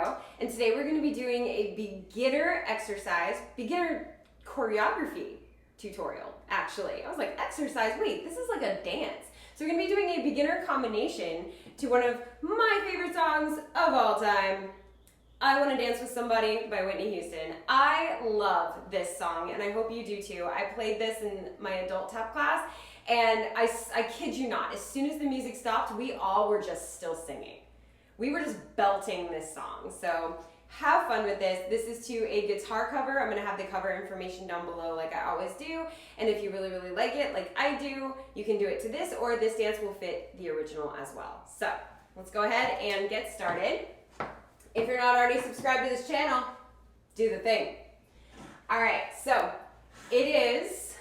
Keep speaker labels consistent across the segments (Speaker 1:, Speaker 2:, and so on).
Speaker 1: video, and today we're going to be doing a beginner exercise, beginner choreography tutorial, actually. I was like, exercise? Wait, this is like a dance. So we're going to be doing a beginner combination to one of my favorite songs of all time, I Want to Dance with Somebody by Whitney Houston. I love this song, and I hope you do too. I played this in my adult tap class, and I kid you not, as soon as the music stopped, we all were just still singing. We were just belting this song. So have fun with this. This is to a guitar cover. I'm going to have the cover information down below like I always do. And if you really, really like it, like I do, you can do it to this, or this dance will fit the original as well. So let's go ahead and get started. If you're not already subscribed to this channel, do the thing. All right, so it is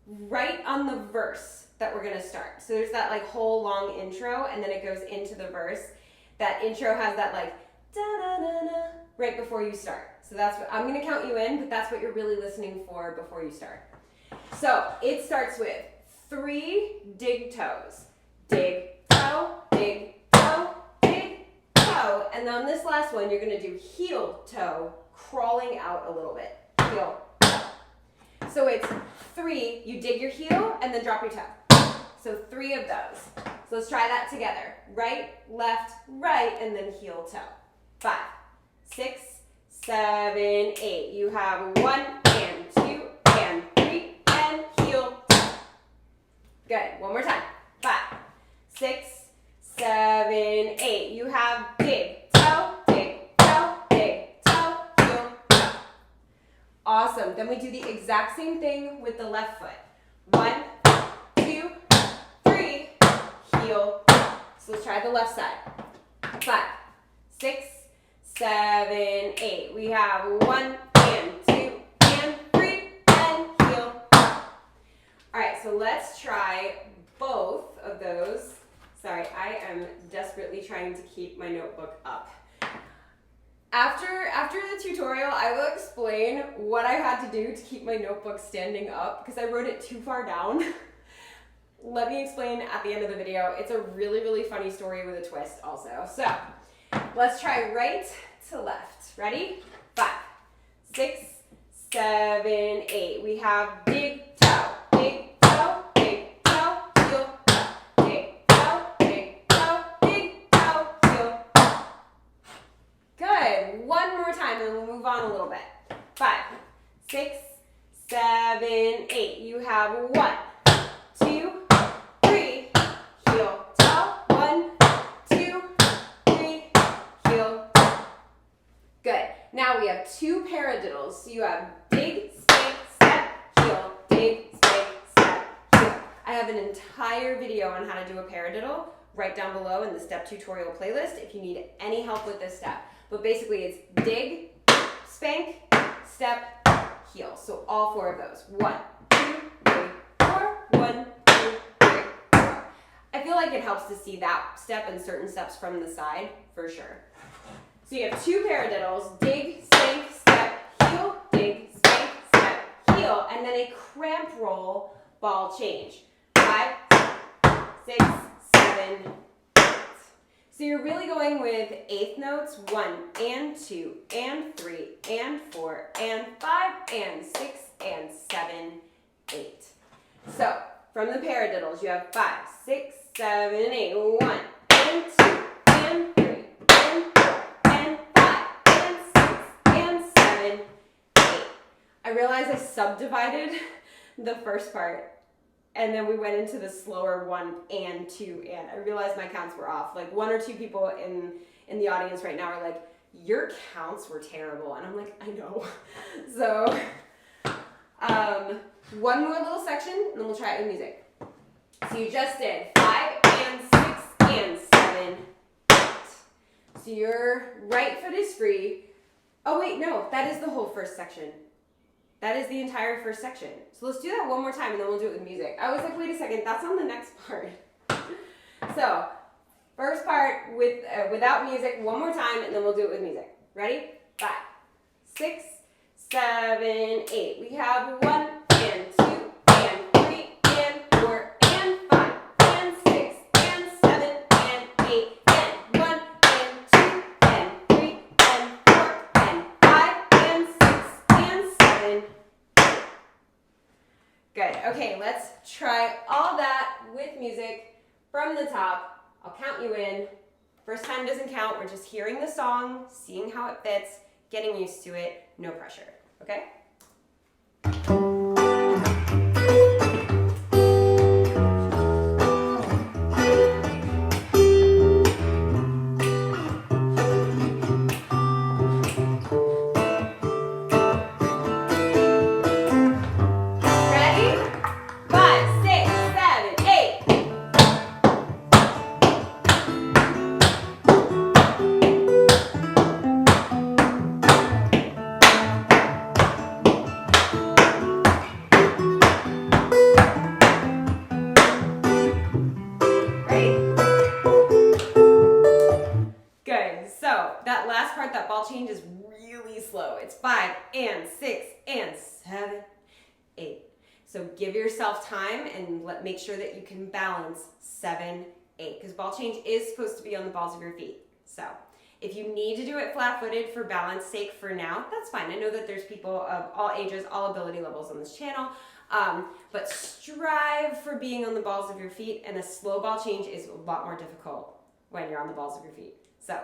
Speaker 1: right on the verse that we're gonna start. So there's that like whole long intro, and then it goes into the verse. That intro has that like da-da-da-da right before you start. So that's what, I'm gonna count you in, but that's what you're really listening for before you start. So it starts with 3 dig toes. Dig, toe, dig, toe, dig, toe. And on this last one, you're gonna do heel, toe, crawling out a little bit. Heel, toe. So it's 3, you dig your heel and then drop your toe. So 3 of those. So let's try that together. Right, left, right, and then heel, toe. 5, 6, 7, 8. You have 1 and 2 and 3 and heel, toe. Good, one more time. 5, 6, 7, 8. You have dig, toe, dig, toe, dig, toe, heel, toe. Awesome. Then we do the exact same thing with the left foot. 1, 2, 3, heel. So let's try the left side. 5, 6, 7, 8. We have 1 and 2 and 3 and heel. All right, so let's try both of those. Sorry, I am desperately trying to keep my notebook up. After the tutorial, I will explain what I had to do to keep my notebook standing up because I wrote it too far down. Let me explain at the end of the video. It's a really, really funny story with a twist also. So let's try right to left. Ready? 5, 6, 7, 8. We have dig, toe, dig, toe, dig, toe, heel, toe, dig, toe, dig, toe, dig, toe, heel. Good. One more time and we'll move on a little bit. 5, 6, 7, 8. You have 1, 2, 3, heel, toe, 1, 2, 3, heel, toe. Good. Now we have 2 paradiddles. So you have dig, spank, step, heel, dig, spank, step, heel. I have an entire video on how to do a paradiddle right down below in the step tutorial playlist if you need any help with this step. But basically it's dig, spank, step, heel. So all 4 of those. 1, 2, 3, 4, 1, 2, 3, 4. I feel like it helps to see that step and certain steps from the side for sure. So you have 2 paradiddles, dig, spank, step, heel, dig, spank, step, heel, and then a cramp roll ball change. 5, 6, 7, 8. So you're really going with 8th notes, 1 and 2 and 3 and 4 and 5 and 6 and 7, 8. So from the paradiddles, you have 5, 6, 7, 8. 1 and 2 and 3 and 4 and 5 and 6 and 7, 8. I realized I subdivided the first part, and then we went into the slower 1 and 2 and. I realized my counts were off. Like 1 or 2 people in the audience right now are like, your counts were terrible. And I'm like, I know. So one more little section, and then we'll try it with music. So you just did 5 and 6 and 7, 8. So your right foot is free. Oh wait, no, that is the whole first section. That is the entire first section. So let's do that one more time and then we'll do it with music. I was like, wait a second, that's on the next part. So first part without music, one more time, and then we'll do it with music. Ready? 5, 6, 7, 8. We have 1 and 2 and 3 and 4 and 5 and 6 and 7 and 8 and 1 and 2 and 3 and 7, 8. Good. Okay, let's try all that with music from the top. I'll count you in. First time doesn't count. We're just hearing the song, seeing how it fits, getting used to it. No pressure. Okay? That ball change is really slow. It's 5 and 6 and 7, 8. So give yourself time and make sure that you can balance 7, 8, because ball change is supposed to be on the balls of your feet. So if you need to do it flat-footed for balance sake for now, that's fine. I know that there's people of all ages, all ability levels on this channel, but strive for being on the balls of your feet, and a slow ball change is a lot more difficult when you're on the balls of your feet. So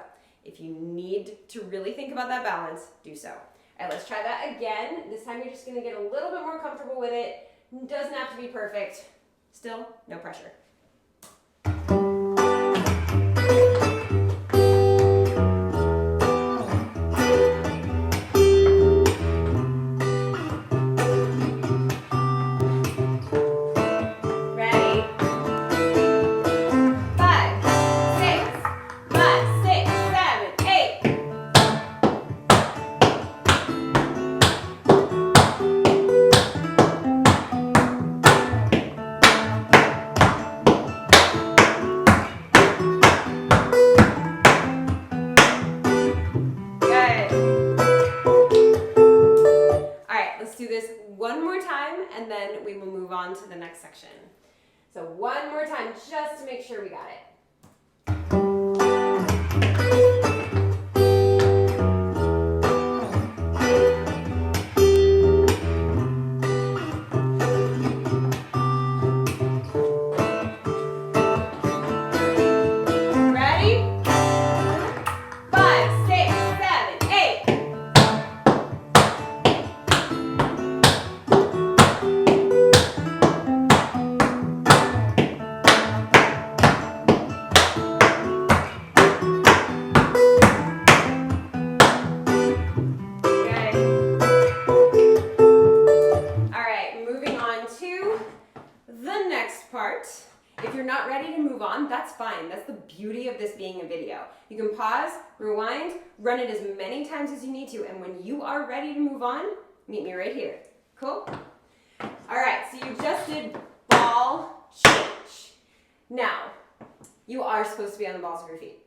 Speaker 1: if you need to really think about that balance, do so. All right, let's try that again. This time you're just gonna get a little bit more comfortable with it. It doesn't have to be perfect. Still, no pressure. And then we will move on to the next section. So one more time, just to make sure we got it. If you're not ready to move on, that's fine. That's the beauty of this being a video. You can pause, rewind, run it as many times as you need to, and when you are ready to move on, meet me right here. Cool? All right, so you just did ball change. Now, you are supposed to be on the balls of your feet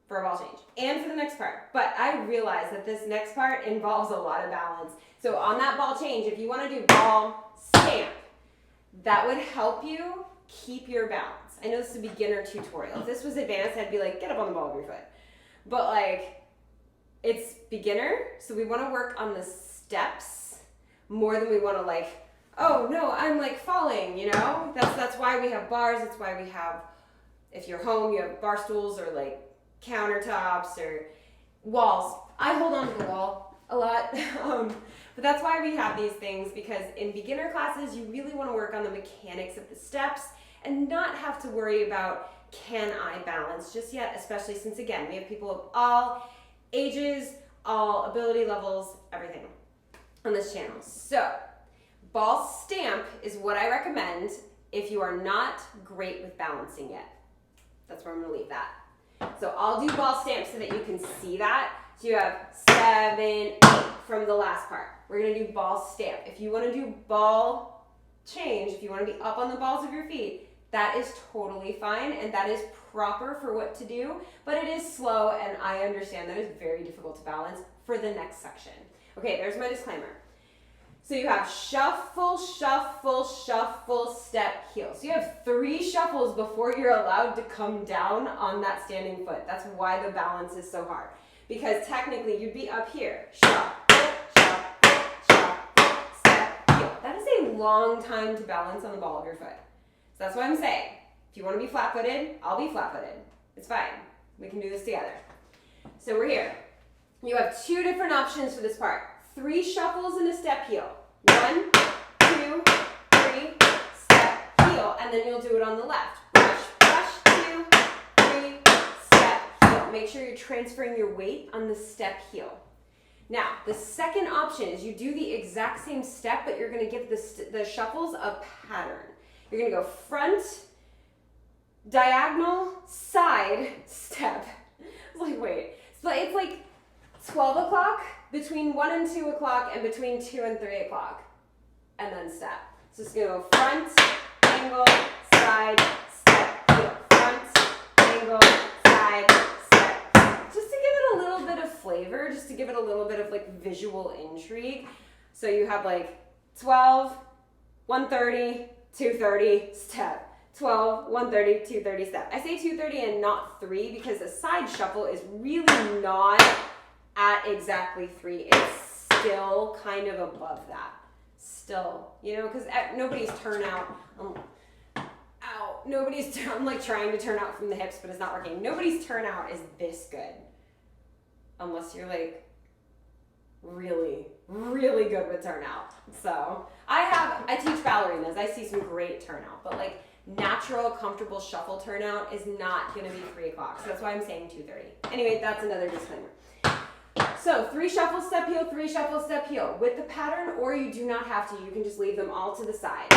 Speaker 1: for a ball change and for the next part, but I realize that this next part involves a lot of balance. So on that ball change, if you want to do ball stamp, that would help you keep your balance. I know this is a beginner tutorial. If this was advanced, I'd be like, get up on the ball of your foot. But like, it's beginner, so we want to work on the steps more than we want to like, oh no, I'm like falling, you know? That's why we have bars. That's why we have, if you're home, you have bar stools or like countertops or walls. I hold on to the wall a lot. But that's why we have these things, because in beginner classes, you really want to work on the mechanics of the steps and not have to worry about, can I balance just yet, especially since, again, we have people of all ages, all ability levels, everything on this channel. So ball stamp is what I recommend if you are not great with balancing yet. That's where I'm going to leave that. So I'll do ball stamp so that you can see that. So you have 7, 8 from the last part. We're going to do ball stamp. If you want to do ball change, if you want to be up on the balls of your feet, that is totally fine, and that is proper for what to do, but it is slow, and I understand that is very difficult to balance for the next section. Okay, there's my disclaimer. So you have shuffle, shuffle, shuffle, step, heel. So you have 3 shuffles before you're allowed to come down on that standing foot. That's why the balance is so hard. Because technically you'd be up here. Shuffle, shuffle, shuffle, long time to balance on the ball of your foot. So that's what I'm saying. If you want to be flat-footed, I'll be flat-footed. It's fine. We can do this together. So we're here. You have 2 different options for this part. 3 shuffles and a step heel. 1, 2, 3, step, heel. And then you'll do it on the left. Brush, brush, 2, 3, step, heel. Make sure you're transferring your weight on the step heel. Now, the second option is you do the exact same step, but you're going to give the shuffles a pattern. You're going to go front, diagonal, side, step. I was like, wait. So it's like 12 o'clock, between 1 and 2 o'clock, and between 2 and 3 o'clock. And then step. So it's going to go front, angle, side, step, heel. Front, angle, side, step. Just to give it a little bit of flavor, just to give it a little bit of like visual intrigue. So you have like 12, 1:30, 2:30, step. 12, 1:30, 2:30 step. I say 2:30 and not 3 because a side shuffle is really not at exactly 3. It's still kind of above that. Still, you know, because nobody's turnout. I'm like trying to turn out from the hips, but it's not working. Nobody's turnout is this good. Unless you're like really, really good with turnout. So I teach ballerinas. I see some great turnout, but like natural, comfortable shuffle turnout is not going to be 3 o'clock. So that's why I'm saying 2:30. Anyway, that's another disclaimer. So 3 shuffle, step, heel, 3 shuffle, step, heel with the pattern, or you do not have to. You can just leave them all to the side.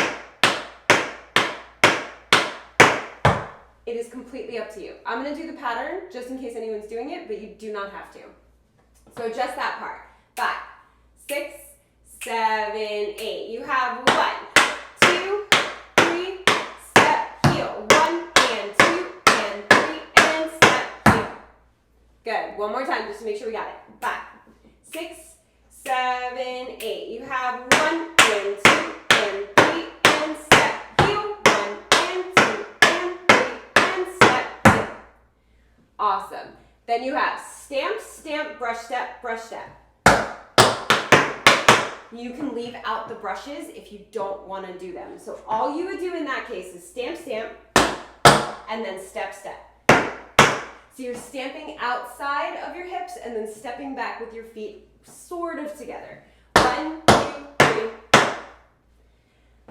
Speaker 1: It is completely up to you. I'm going to do the pattern just in case anyone's doing it, but you do not have to. So just that part. 5, 6, 7, 8. You have 1, 2, 3, step, heel. 1 and 2 and 3 and step, heel. Good. One more time just to make sure we got it. 5, 6, 7, 8. You have 1 and 2 and 3 and step, heel. 1 and 2 and 3 and step, heel. Awesome. Then you have stamp, stamp, brush step, brush step. You can leave out the brushes if you don't want to do them. So all you would do in that case is stamp, stamp, and then step, step. So you're stamping outside of your hips and then stepping back with your feet sort of together. 1, 2, 3.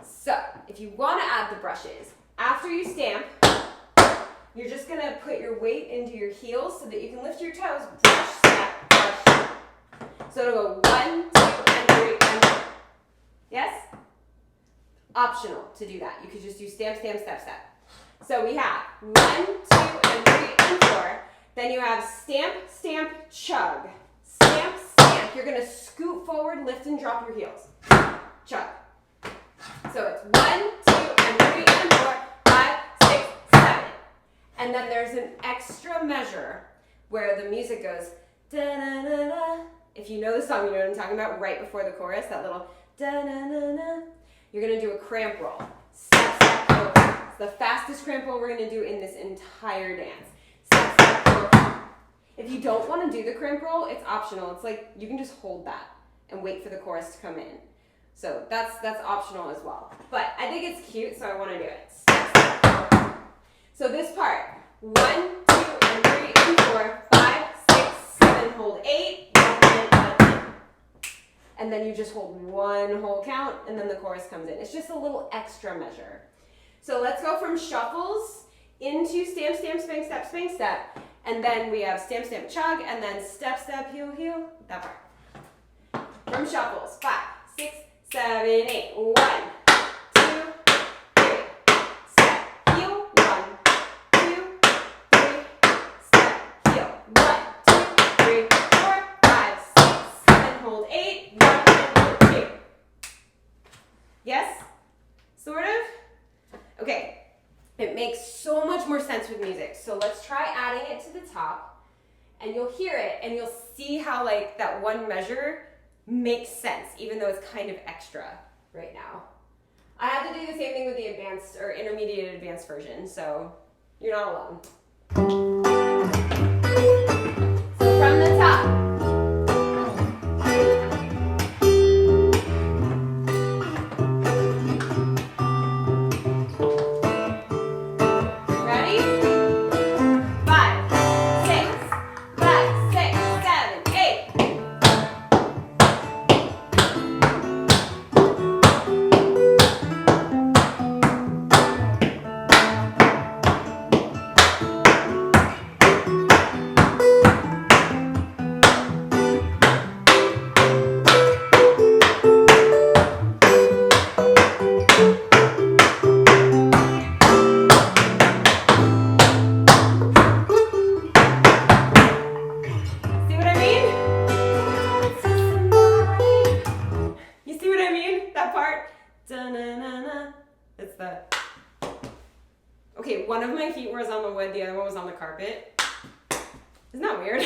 Speaker 1: So if you want to add the brushes, after you stamp, you're just going to put your weight into your heels so that you can lift your toes, brush, step, brush. So it'll go 1, 2, and 3, and 4. Yes? Optional to do that. You could just do stamp, stamp, step, step. So we have 1, 2, and 3, and 4. Then you have stamp, stamp, chug. Stamp, stamp. You're going to scoot forward, lift, and drop your heels. Chug. So it's 1, 2, and 3, and 4, 5, 6, 7. And then there's an extra measure where the music goes da-na-na-na. If you know the song, you know what I'm talking about, right before the chorus, that little da-na-na-na. You're going to do a cramp roll. Step, step, go. It's the fastest cramp roll we're going to do in this entire dance. Step, step, go. If you don't want to do the cramp roll, it's optional. It's like you can just hold that and wait for the chorus to come in. So that's optional as well. But I think it's cute, so I want to do it. Step, step, go. So this part, 1, 2, and 3, and 4, 5, 6, 7, hold 8, and then you just hold one whole count, and then the chorus comes in. It's just a little extra measure. So let's go from shuffles into stamp, stamp, spang, step, and then we have stamp, stamp, chug, and then step, step, heel, heel, that part. From shuffles, 5, 6, 7, 8, 1, 2, 3, step, heel, 1, 2, 3, step, heel, 1, 2, 3, 4, 5, 6, 7, hold 8, 1, and hold 2. Yes? Sort of? Okay. It makes so much more sense with music. So let's try adding it to the top, and you'll hear it, and you'll see how like that one measure makes sense, even though it's kind of extra right now. I had to do the same thing with the advanced or intermediate advanced version, so you're not alone. So from the top. Okay, one of my feet was on the wood, the other one was on the carpet. Isn't that weird?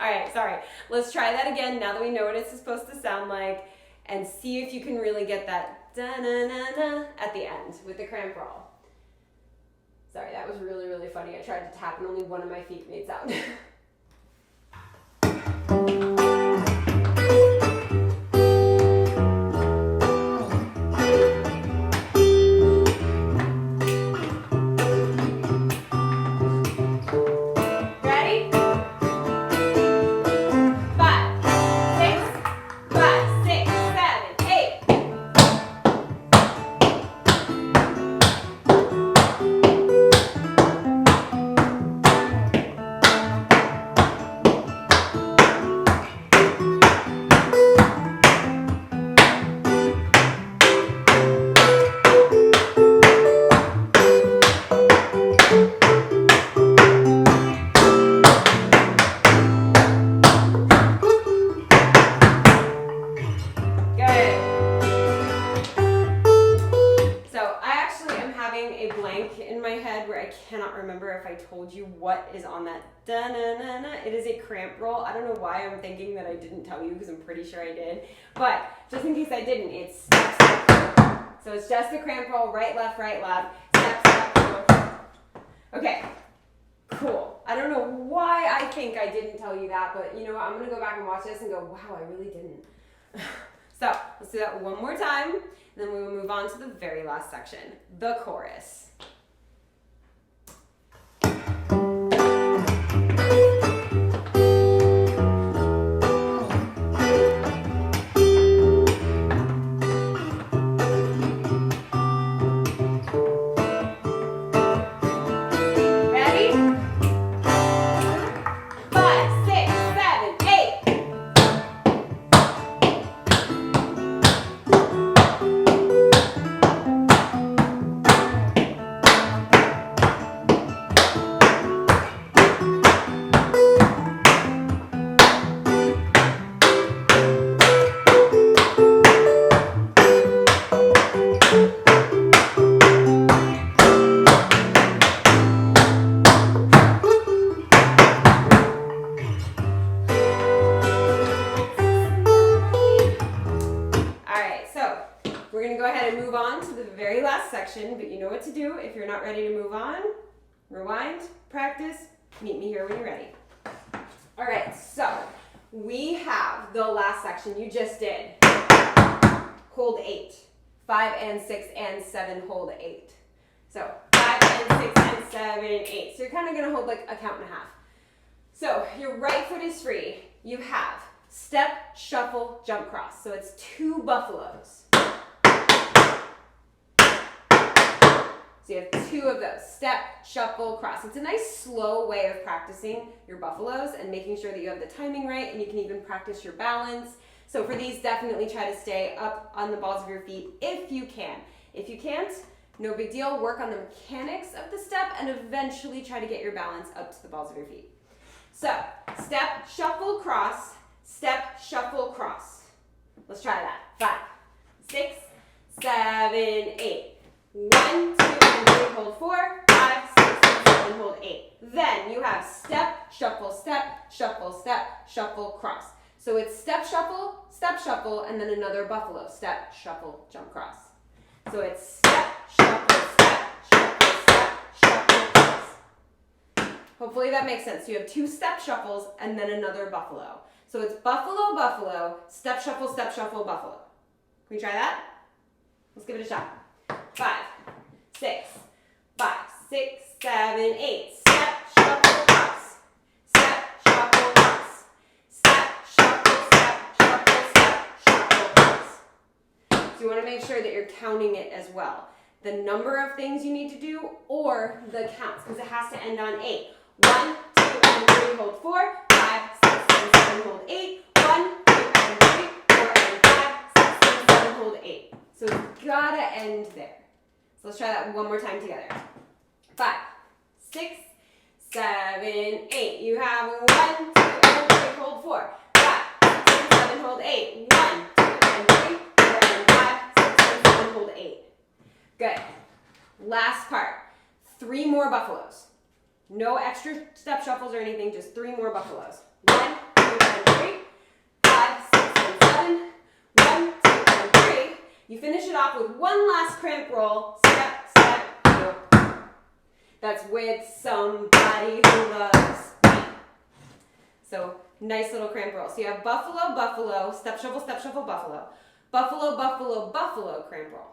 Speaker 1: All right, sorry. Let's try that again now that we know what it's supposed to sound like, and see if you can really get that da-na-na-na at the end with the cramp roll. Sorry, that was really, really funny. I tried to tap and only one of my feet made sound. If I told you what is on that da-na-na-na, it is a cramp roll. I don't know why I'm thinking that I didn't tell you because I'm pretty sure I did, but just in case I didn't, it's step, step. So it's just a cramp roll, right, left, step, step, go. Okay, cool. I don't know why I think I didn't tell you that, but you know what, I'm gonna go back and watch this and go, wow, I really didn't. So let's do that one more time, and then we will move on to the very last section, the chorus. But you know what to do. If you're not ready to move on, rewind, practice, meet me here when you're ready. All right, so we have the last section you just did. Hold 8. 5 and 6 and 7, hold 8. So 5 and 6 and 7, 8. So you're kind of going to hold like a count and a half. So your right foot is free. You have step, shuffle, jump, cross. So it's 2 buffaloes. So you have 2 of those, step, shuffle, cross. It's a nice slow way of practicing your buffaloes and making sure that you have the timing right, and you can even practice your balance. So for these, definitely try to stay up on the balls of your feet if you can. If you can't, no big deal. Work on the mechanics of the step and eventually try to get your balance up to the balls of your feet. So step, shuffle, cross, step, shuffle, cross. Let's try that. 5, 6, 7, 8. 1, 2, and 3, hold 4, 5, 6, and 7, hold 8. Then you have step, shuffle, cross. So it's step, shuffle, and then another buffalo. Step, shuffle, jump, cross. So it's step, shuffle, cross. Hopefully that makes sense. So you have 2 step shuffles and then another buffalo. So it's buffalo, buffalo, step, shuffle, buffalo. Can we try that? Let's give it a shot. 5, 6, 7, 8. Step, shuffle, cross. Step, shuffle, cross. Step, shuffle, cross. So you want to make sure that you're counting it as well. The number of things you need to do or the counts, because it has to end on 8. 1, 2, and 3, hold 4. 5, 6, and 7, hold 8. 1, 2, and 3, 4, and 5, 6, and 7, hold 8. So it's gotta end there. So let's try that one more time together. 5, 6, 7, 8. You have 1, 2, and 3, hold 4. 5, 6, and 7, hold 8. 1, 2, and 3, 4, and 5, 6, and 7, hold 8. Good. Last part. 3 more buffaloes. No extra step shuffles or anything, just 3 more buffaloes. 1, 2, and 3. 5, 6, and 7. 1, 2, and 3. You finish it off with one last cramp roll. Step, step, heel. That's with somebody who loves me. So nice little cramp roll. So you have buffalo, buffalo, step, shuffle, buffalo. Buffalo, buffalo, buffalo, cramp roll.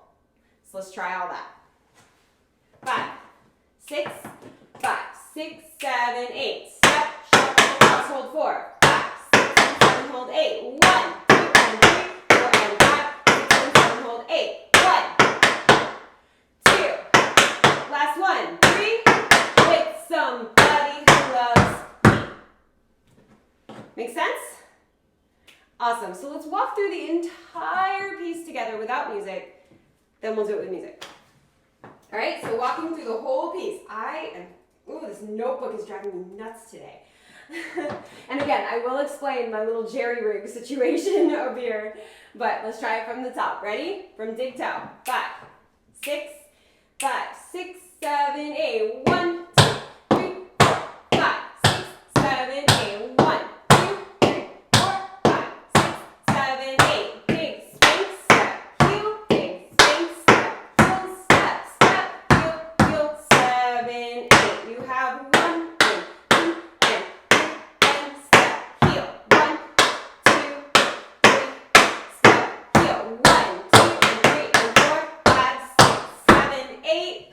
Speaker 1: So let's try all that. 5, 6, 5, 6, 7, 8. Step, shuffle, cross, hold 4. 5, 6, and 7, hold 8. 1, 2, and 3, 4, and 5, 6, and 7, hold 8. 1, 2. Last one. 3. With somebody who loves me. Make sense? Awesome. So let's walk through the entire piece together without music. Then we'll do it with music. All right, so walking through the whole piece. This notebook is driving me nuts today. And again, I will explain my little jerry rig situation over here, but let's try it from the top. Ready? From dig toe. 5, 6, 5, 6, 7, 8. 1, 2, 3, 4, 5, 6, 7, 8. 1, 2, 3, 4, 5, 6, 7, 8. Big swing, step, heel, big swing, step, heel, step, step, heel, 7, 8. You have 1, and 2, and 3, and step, heel. 1, 2, 3, step, heel. 1, 2, and 3, and 4, 5, 6, 7, 8.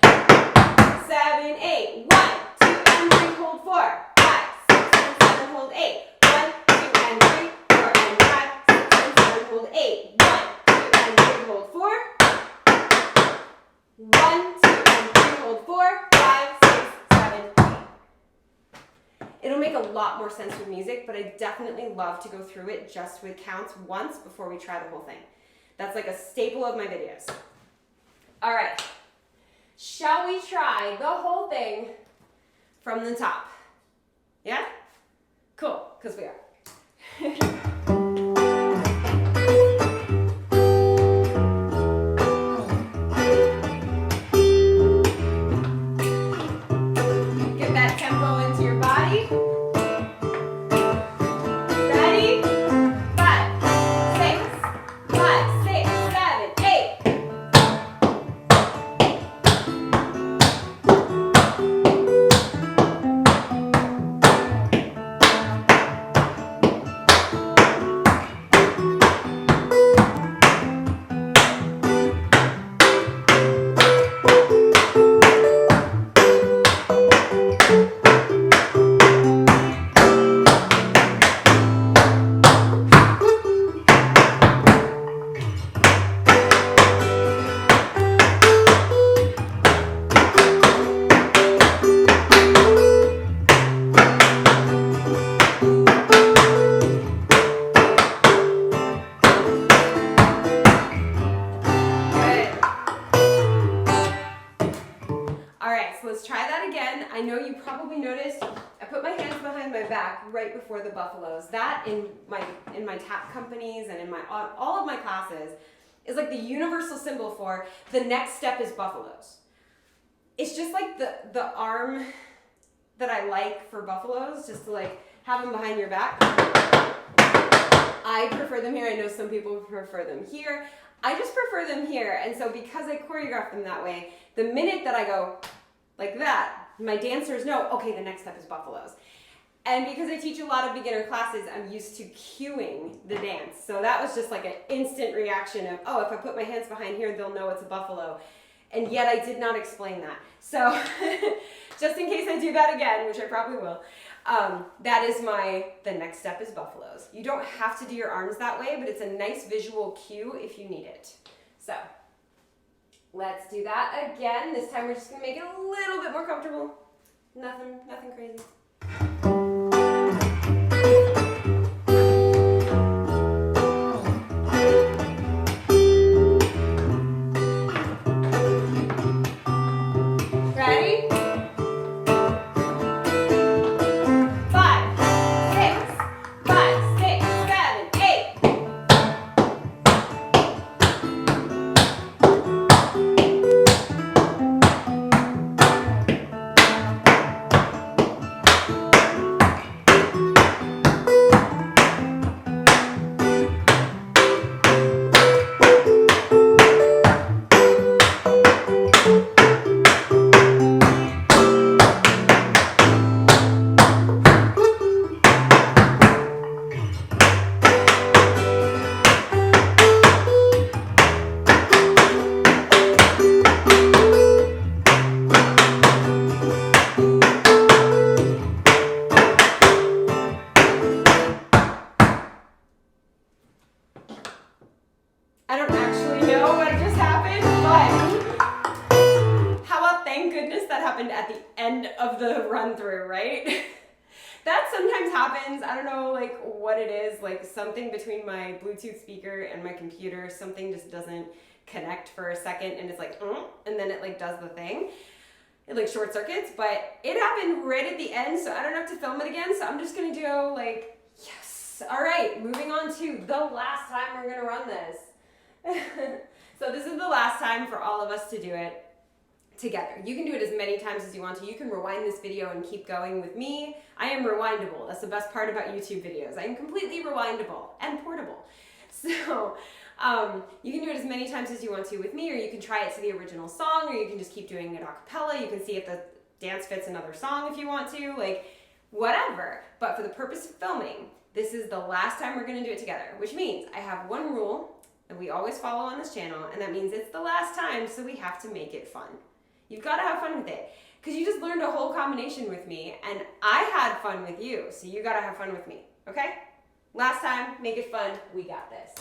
Speaker 1: 7, 8. 1, 2, and 3, hold 4. 5, 6, and 7, hold 8. 1, 2, and 3, 4, and 5, 6, and 7, hold 8. 1, 2, and 3, hold 4. 1, 2, and 3, hold 4. 5, 6, 7, 8. It'll make a lot more sense with music, but I definitely love to go through it just with counts once before we try the whole thing. That's like a staple of my videos. All right. Shall we try the whole thing from the top? Yeah? Cool, because we are. Get that tempo into your body. Ready? 5, 6, 5, 6, 7, 8. I know you probably noticed I put my hands behind my back right before the buffaloes. That in my tap companies and in all of my classes is like the universal symbol for the next step is buffaloes. It's just like the arm that I like for buffaloes, just to like have them behind your back. I prefer them here. I know some people prefer them here. I just prefer them here. And so because I choreograph them that way, the minute that I go like that, my dancers know, okay, the next step is buffaloes. And because I teach a lot of beginner classes, I'm used to cueing the dance. So that was just like an instant reaction of, oh, if I put my hands behind here, they'll know it's a buffalo. And yet I did not explain that. So just in case I do that again, which I probably will, that is the next step is buffaloes. You don't have to do your arms that way, but it's a nice visual cue if you need it. So let's do that again. This time we're just gonna make it a little bit more comfortable. Nothing crazy. Ready? 5, 6, 5, 6, 7, 8. happened at the end of the run through, right? That sometimes happens. I don't know like what it is, like something between my Bluetooth speaker and my computer, something just doesn't connect for a second and it's like, and then it like does the thing. It like short circuits, but it happened right at the end, so I don't have to film it again, so I'm just gonna go like, yes. All right, moving on to the last time we're gonna run this. So this is the last time for all of us to do it together. You can do it as many times as you want to. You can rewind this video and keep going with me. I am rewindable. That's the best part about YouTube videos. I am completely rewindable and portable. So you can do it as many times as you want to with me, or you can try it to the original song, or you can just keep doing it a cappella. You can see if the dance fits another song if you want to, like whatever. But for the purpose of filming, this is the last time we're gonna do it together, which means I have one rule that we always follow on this channel, and that means it's the last time, so we have to make it fun. You've got to have fun with it, because you just learned a whole combination with me, and I had fun with you, so you got to have fun with me, okay? Last time, make it fun, we got this.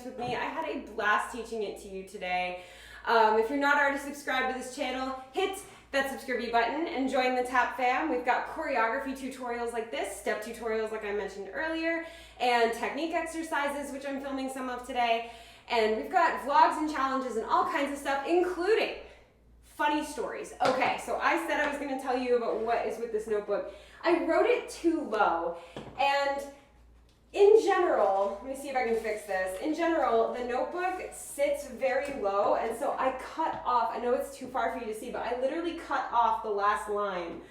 Speaker 1: With me. I had a blast teaching it to you today. If you're not already subscribed to this channel, hit that subscribe button and join the TAP fam. We've got choreography tutorials like this, step tutorials like I mentioned earlier, and technique exercises, which I'm filming some of today. And we've got vlogs and challenges and all kinds of stuff, including funny stories. Okay, so I said I was going to tell you about what is with this notebook. I wrote it too low, and in general, let me see if I can fix this. In general, the notebook sits very low, and so I cut off, I know it's too far for you to see, but I literally cut off the last line.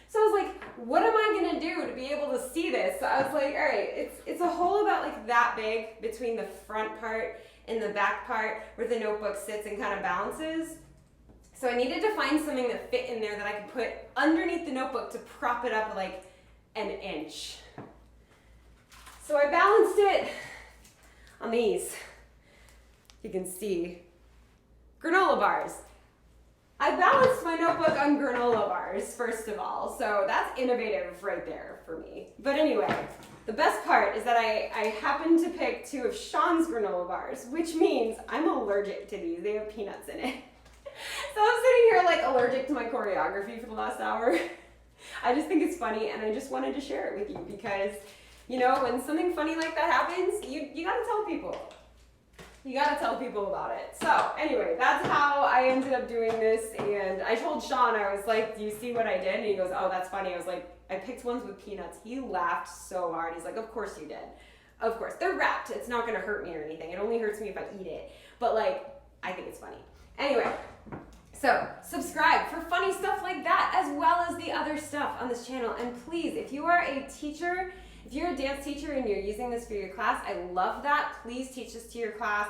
Speaker 1: So I was like, what am I gonna do to be able to see this? So I was like, all right, it's a hole about like that big between the front part and the back part where the notebook sits and kind of balances. So I needed to find something that fit in there that I could put underneath the notebook to prop it up like an inch. So I balanced it on these, you can see, granola bars. I balanced my notebook on granola bars, first of all, so that's innovative right there for me. But anyway, the best part is that I happened to pick 2 of Sean's granola bars, which means I'm allergic to these. They have peanuts in it. So I'm sitting here like allergic to my choreography for the last hour. I just think it's funny, and I just wanted to share it with you because, you know, when something funny like that happens, you gotta tell people. You gotta tell people about it. So anyway, that's how I ended up doing this. And I told Sean, I was like, do you see what I did? And he goes, oh, that's funny. I was like, I picked ones with peanuts. He laughed so hard. He's like, of course you did. Of course. They're wrapped. It's not gonna hurt me or anything. It only hurts me if I eat it. But like, I think it's funny. Anyway, so subscribe for funny stuff like that, as well as the other stuff on this channel. And please, if you are a teacher, if you're a dance teacher and you're using this for your class, I love that. Please teach this to your class.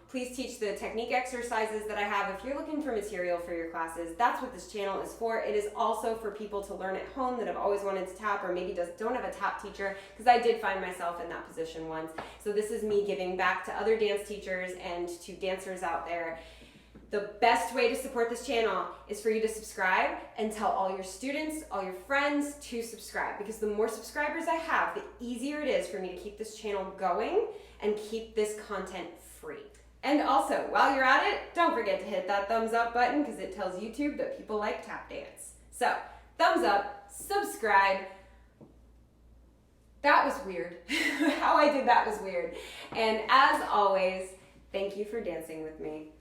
Speaker 1: Please teach the technique exercises that I have. If you're looking for material for your classes, that's what this channel is for. It is also for people to learn at home that have always wanted to tap, or maybe don't have a tap teacher, because I did find myself in that position once. So this is me giving back to other dance teachers and to dancers out there. The best way to support this channel is for you to subscribe and tell all your students, all your friends to subscribe, because the more subscribers I have, the easier it is for me to keep this channel going and keep this content free. And also, while you're at it, don't forget to hit that thumbs up button, because it tells YouTube that people like tap dance. So, thumbs up, subscribe, that was weird. How I did that was weird. And as always, thank you for dancing with me.